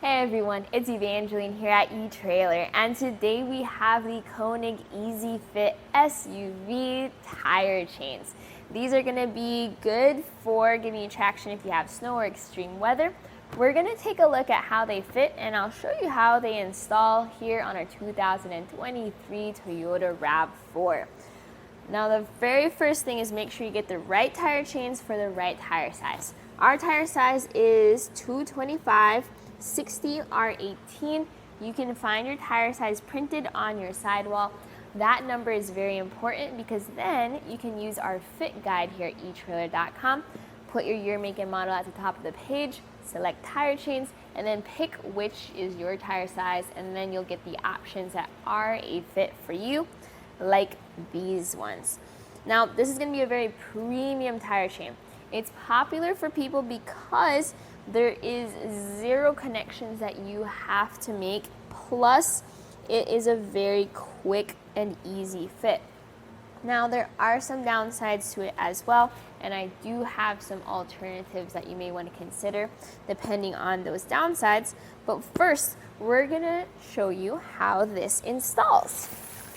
Hey everyone, it's Evangeline here at eTrailer, and today we have the Konig Easy Fit SUV tire chains. These are going to be good for giving you traction if you have snow or extreme weather. We're going to take a look at how they fit, and I'll show you how they install here on our 2023 Toyota RAV4. Now the very first thing is make sure you get the right tire chains for the right tire size. Our tire size is 225 60 R18. You can find your tire size printed on your sidewall. That number is very important because then you can use our fit guide here at etrailer.com, put your year, make, and model at the top of the page, select tire chains, and then pick which is your tire size, and then you'll get the options that are a fit for you, like these ones. Now, this is going to be a very premium tire chain. It's popular for people because there is zero connections that you have to make, plus it is a very quick and easy fit. Now there are some downsides to it as well, and I do have some alternatives that you may want to consider depending on those downsides. But first, we're gonna show you how this installs.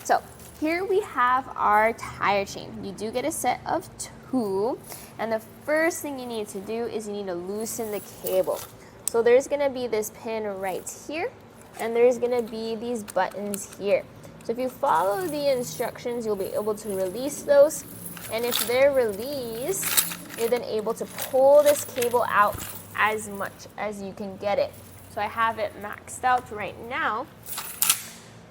So here we have our tire chain. You do get a set of two, and the first thing you need to do is you need to loosen the cable. So there's gonna be this pin right here, and there's gonna be these buttons here. So if you follow the instructions, you'll be able to release those, and if they're released, you're then able to pull this cable out as much as you can get it. So I have it maxed out right now.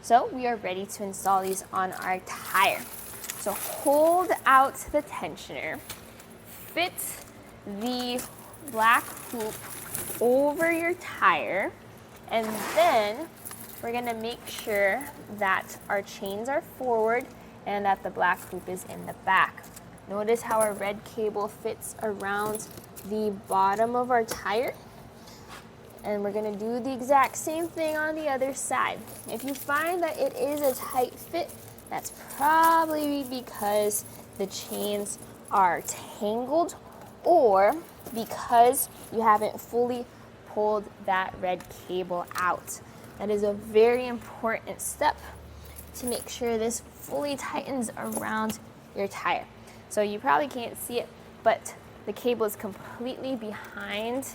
So we are ready to install these on our tire. So hold out the tensioner, fit the black hoop over your tire, and then we're gonna make sure that our chains are forward and that the black hoop is in the back. Notice how our red cable fits around the bottom of our tire. And we're gonna do the exact same thing on the other side. If you find that it is a tight fit, that's probably because the chains are tangled or because you haven't fully pulled that red cable out. That is a very important step to make sure this fully tightens around your tire. So you probably can't see it, but the cable is completely behind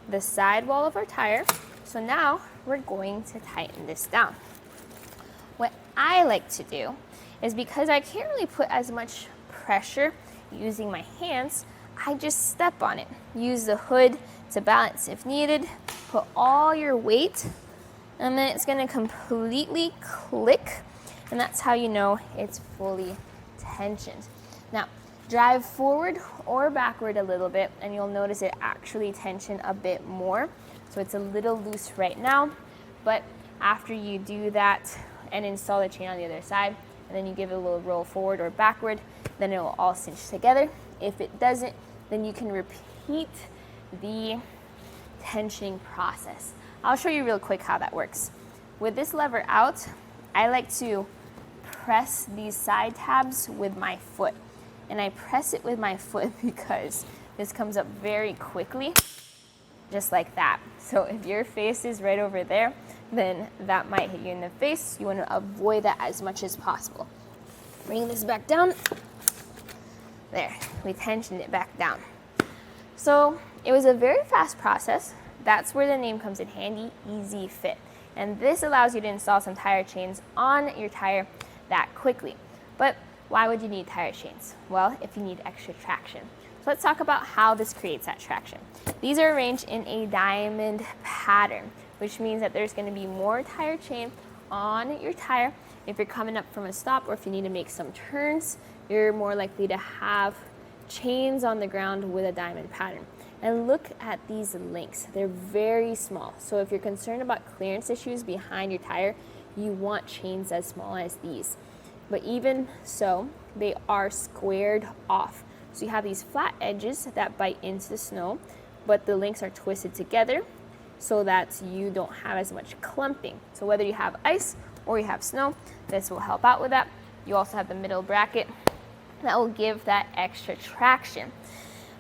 the sidewall of our tire. So now we're going to tighten this down. What I like to do is, because I can't really put as much pressure using my hands, I just step on it. Use the hood to balance if needed. Put all your weight, and then it's gonna completely click, and that's how you know it's fully tensioned. Now, drive forward or backward a little bit, and you'll notice it actually tension a bit more. So it's a little loose right now, but after you do that and install the chain on the other side, and then you give it a little roll forward or backward, then it will all cinch together. If it doesn't, then you can repeat the tensioning process. I'll show you real quick how that works. With this lever out, I like to press these side tabs with my foot. And I press it with my foot because this comes up very quickly, just like that. So if your face is right over there, then that might hit you in the face. You want to avoid that as much as possible. Bring this back down. There, we tensioned it back down. So it was a very fast process. That's where the name comes in handy, Easy Fit. And this allows you to install some tire chains on your tire that quickly. But why would you need tire chains? Well, if you need extra traction. So let's talk about how this creates that traction. These are arranged in a diamond pattern, which means that there's going to be more tire chain on your tire. If you're coming up from a stop or if you need to make some turns, you're more likely to have chains on the ground with a diamond pattern. And look at these links. They're very small. So if you're concerned about clearance issues behind your tire, you want chains as small as these. But even so, they are squared off. So you have these flat edges that bite into the snow, but the links are twisted together so that you don't have as much clumping. So whether you have ice or you have snow, this will help out with that. You also have the middle bracket that will give that extra traction.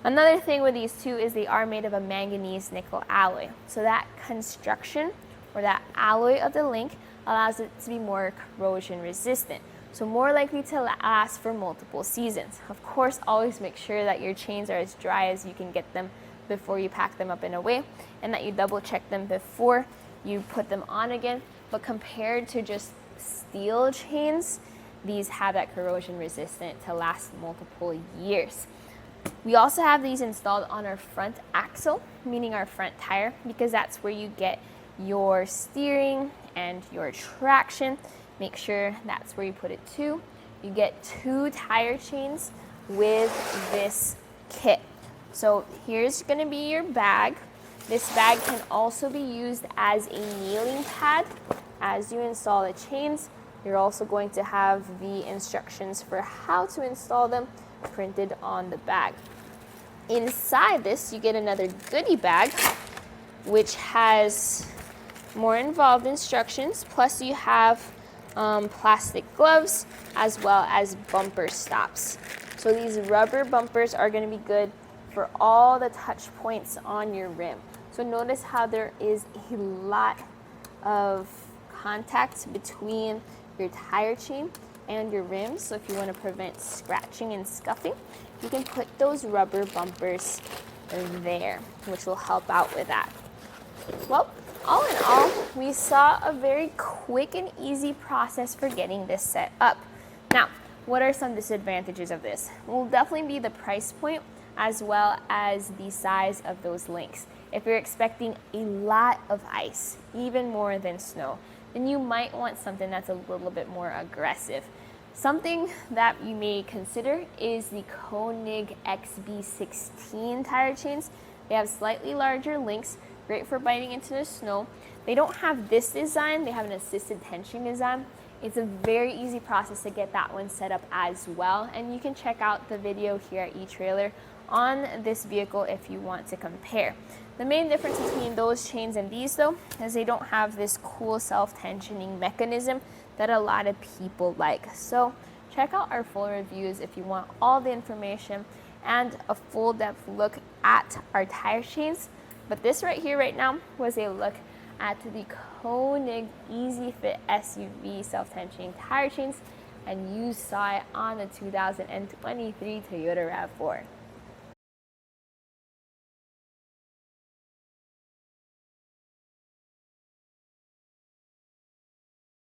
Another thing with these two is they are made of a manganese nickel alloy. So that construction or that alloy of the link allows it to be more corrosion resistant. So more likely to last for multiple seasons. Of course, always make sure that your chains are as dry as you can get them before you pack them up and away, and that you double check them before you put them on again. But compared to just steel chains, these have that corrosion resistant to last multiple years. We also have these installed on our front axle, meaning our front tire, because that's where you get your steering and your traction. Make sure that's where you put it too. You get 2 tire chains with this kit. So here's gonna be your bag. This bag can also be used as a kneeling pad. As you install the chains, you're also going to have the instructions for how to install them printed on the bag. Inside this, you get another goodie bag, which has more involved instructions, plus you have plastic gloves as well as bumper stops. So these rubber bumpers are going to be good for all the touch points on your rim. So notice how there is a lot of contact between your tire chain and your rims. So if you want to prevent scratching and scuffing, you can put those rubber bumpers there, which will help out with that. Well, all in all, we saw a very quick and easy process for getting this set up. Now, what are some disadvantages of this? Will definitely be the price point as well as the size of those links. If you're expecting a lot of ice, even more than snow, then you might want something that's a little bit more aggressive. Something that you may consider is the Konig XB16 tire chains. They have slightly larger links, great for biting into the snow. They don't have this design, they have an assisted tension design. It's a very easy process to get that one set up as well. And you can check out the video here at eTrailer on this vehicle if you want to compare. The main difference between those chains and these though is they don't have this cool self-tensioning mechanism that a lot of people like. So check out our full reviews if you want all the information and a full depth look at our tire chains. But this right here right now was a look at the Konig Easy Fit SUV self-tensioning tire chains, and you saw it on the 2023 Toyota RAV4.